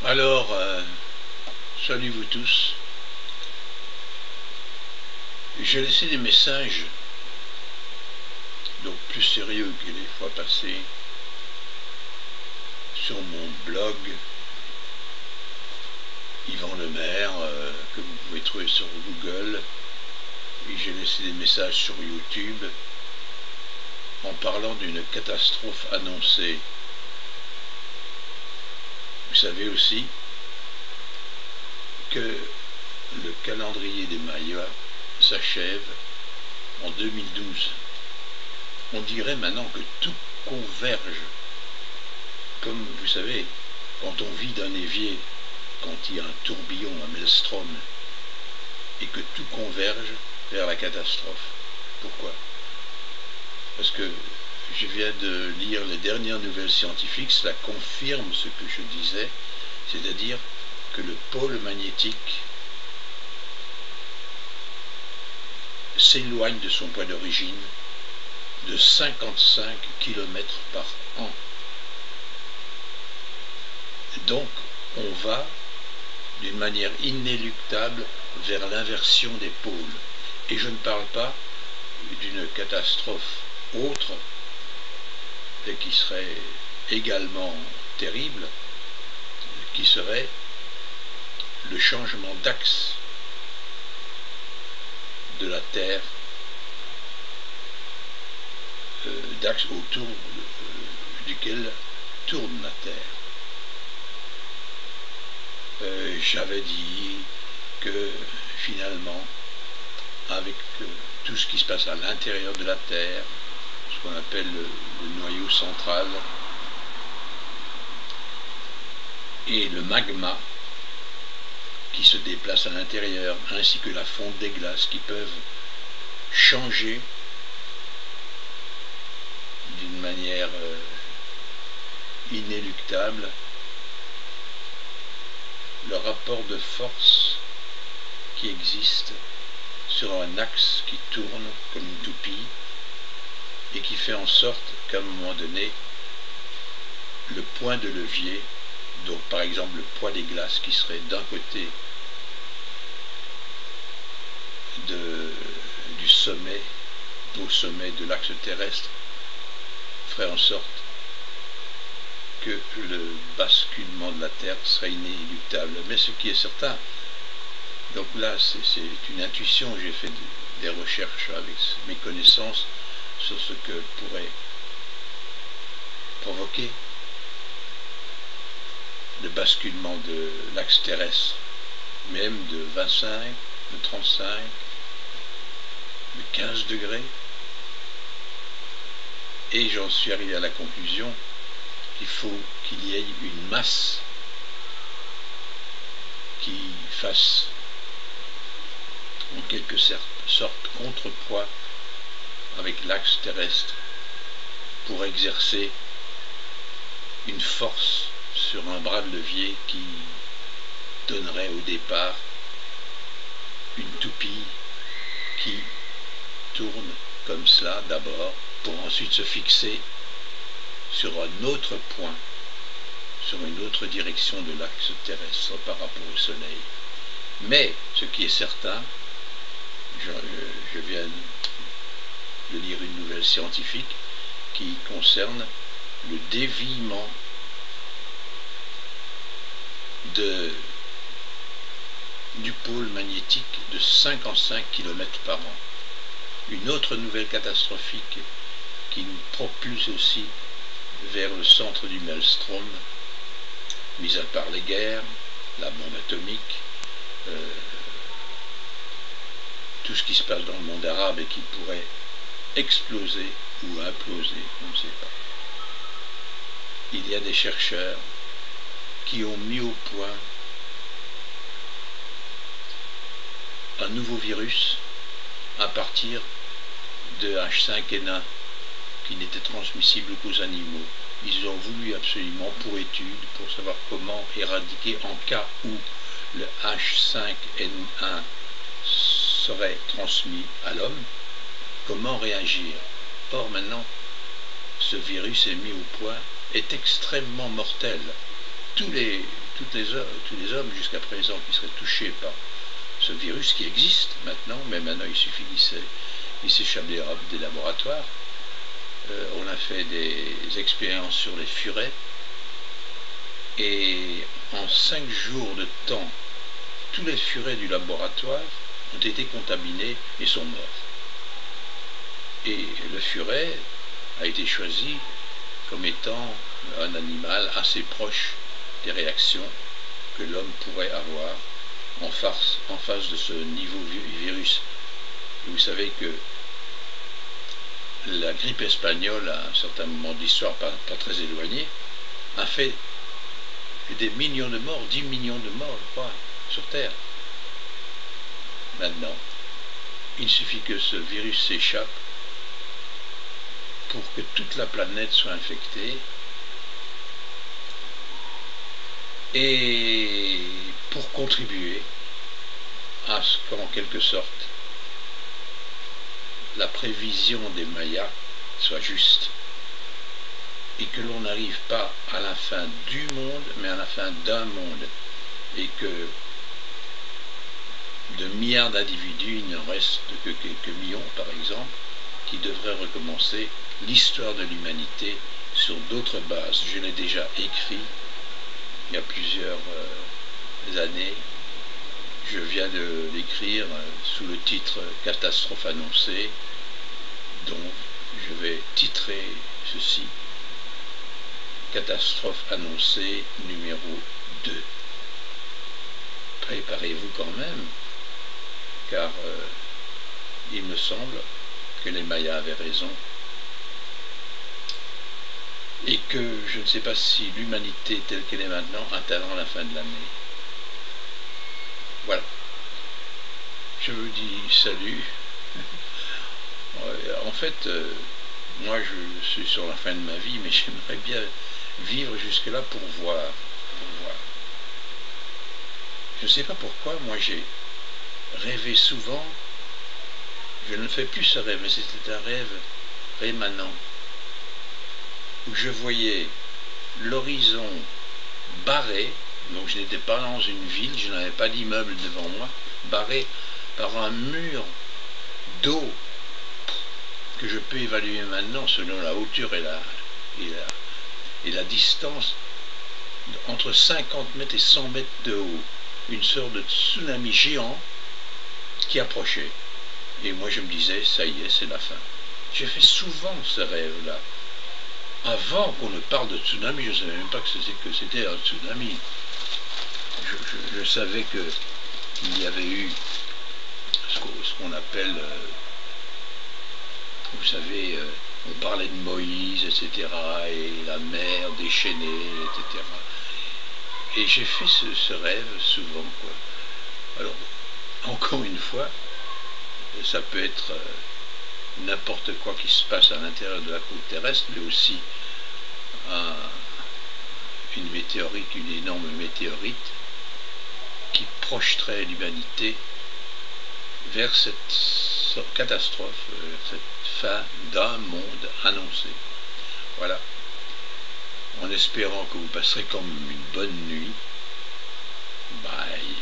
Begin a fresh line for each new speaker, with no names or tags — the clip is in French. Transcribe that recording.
Alors, salut vous tous. J'ai laissé des messages, donc plus sérieux que les fois passées, sur mon blog Yvan Lemaire, que vous pouvez trouver sur Google, et j'ai laissé des messages sur YouTube en parlant d'une catastrophe annoncée. Vous savez aussi que le calendrier des Mayas s'achève en 2012. On dirait maintenant que tout converge. Comme vous savez, quand on vit d'un évier, quand il y a un tourbillon, un maelstrom, et que tout converge vers la catastrophe. Pourquoi? Parce que je viens de lire les dernières nouvelles scientifiques, cela confirme ce que je disais, c'est-à-dire que le pôle magnétique s'éloigne de son point d'origine de 55 km par an. Donc, on va d'une manière inéluctable vers l'inversion des pôles. Et je ne parle pas d'une catastrophe autre, et qui serait également terrible, qui serait le changement d'axe de la Terre, d'axe autour duquel tourne la Terre. J'avais dit que finalement, avec tout ce qui se passe à l'intérieur de la Terre, ce qu'on appelle le noyau central, et le magma qui se déplace à l'intérieur, ainsi que la fonte des glaces qui peuvent changer d'une manière inéluctable le rapport de force qui existe sur un axe qui tourne comme une toupie et qui fait en sorte qu'à un moment donné, le point de levier, donc par exemple le poids des glaces qui serait d'un côté du sommet, au sommet de l'axe terrestre, ferait en sorte que le basculement de la Terre serait inéluctable. Mais ce qui est certain, donc là c'est une intuition, j'ai fait des recherches avec mes connaissances sur ce que pourrait provoquer le basculement de l'axe terrestre, même de 25, de 35, de 15 degrés, et j'en suis arrivé à la conclusion qu'il faut qu'il y ait une masse qui fasse en quelque sorte contrepoids avec l'axe terrestre pour exercer une force sur un bras de levier qui donnerait au départ une toupie qui tourne comme cela d'abord pour ensuite se fixer sur un autre point, sur une autre direction de l'axe terrestre par rapport au Soleil. Mais ce qui est certain, je viens de lire une nouvelle scientifique qui concerne le déviement du pôle magnétique de 55 km par an. Une autre nouvelle catastrophique qui nous propulse aussi vers le centre du maelstrom, mis à part les guerres, la bombe atomique, tout ce qui se passe dans le monde arabe et qui pourrait exploser ou imploser, on ne sait pas. Il y a des chercheurs qui ont mis au point un nouveau virus à partir de H5N1 qui n'était transmissible qu'aux animaux. Ils ont voulu absolument, pour étude, pour savoir comment éradiquer en cas où le H5N1 serait transmis à l'homme, comment réagir. Or maintenant, ce virus est mis au point, est extrêmement mortel. Tous les tous les hommes jusqu'à présent qui seraient touchés par ce virus qui existe maintenant, mais maintenant il suffit qu'il s'échappe des laboratoires. On a fait des expériences sur les furets, et en 5 jours de temps, tous les furets du laboratoire ont été contaminés et sont morts. Et le furet a été choisi comme étant un animal assez proche des réactions que l'homme pourrait avoir en face de ce niveau virus. Et vous savez que la grippe espagnole, à un certain moment de l'histoire pas très éloigné, a fait des millions de morts, 10 millions de morts, je crois, sur Terre. Maintenant, il suffit que ce virus s'échappe pour que toute la planète soit infectée, et pour contribuer à ce qu'en quelque sorte la prévision des Mayas soit juste, et que l'on n'arrive pas à la fin du monde, mais à la fin d'un monde, et que de milliards d'individus, il n'en reste que quelques millions, par exemple, qui devraient recommencer l'histoire de l'humanité sur d'autres bases. Je l'ai déjà écrit il y a plusieurs années. Je viens de l'écrire sous le titre « Catastrophe annoncée », donc je vais titrer ceci « Catastrophe annoncée numéro 2 ». Préparez-vous quand même, car il me semble que les Mayas avaient raison, et que je ne sais pas si l'humanité telle qu'elle est maintenant atteindra la fin de l'année. Voilà. Je vous dis salut. En fait, moi je suis sur la fin de ma vie, mais j'aimerais bien vivre jusque-là pour voir. Je ne sais pas pourquoi, moi j'ai rêvé souvent. Je ne fais plus ce rêve, mais c'était un rêve rémanent, où je voyais l'horizon barré, donc je n'étais pas dans une ville, je n'avais pas d'immeuble devant moi, barré par un mur d'eau que je peux évaluer maintenant selon la hauteur et la distance, entre 50 mètres et 100 mètres de haut, une sorte de tsunami géant qui approchait. Et moi je me disais, ça y est, c'est la fin. J'ai fait souvent ce rêve-là. Avant qu'on ne parle de tsunami, je ne savais même pas que c'était un tsunami. Je savais qu'il y avait eu ce qu'on appelle, vous savez, on parlait de Moïse, etc., et la mer déchaînée, etc. Et j'ai fait ce rêve souvent, quoi. Alors, encore une fois, ça peut être n'importe quoi qui se passe à l'intérieur de la croûte terrestre, mais aussi une météorite, une énorme météorite qui projeterait l'humanité vers cette catastrophe, cette fin d'un monde annoncé. Voilà. En espérant que vous passerez comme une bonne nuit. Bye.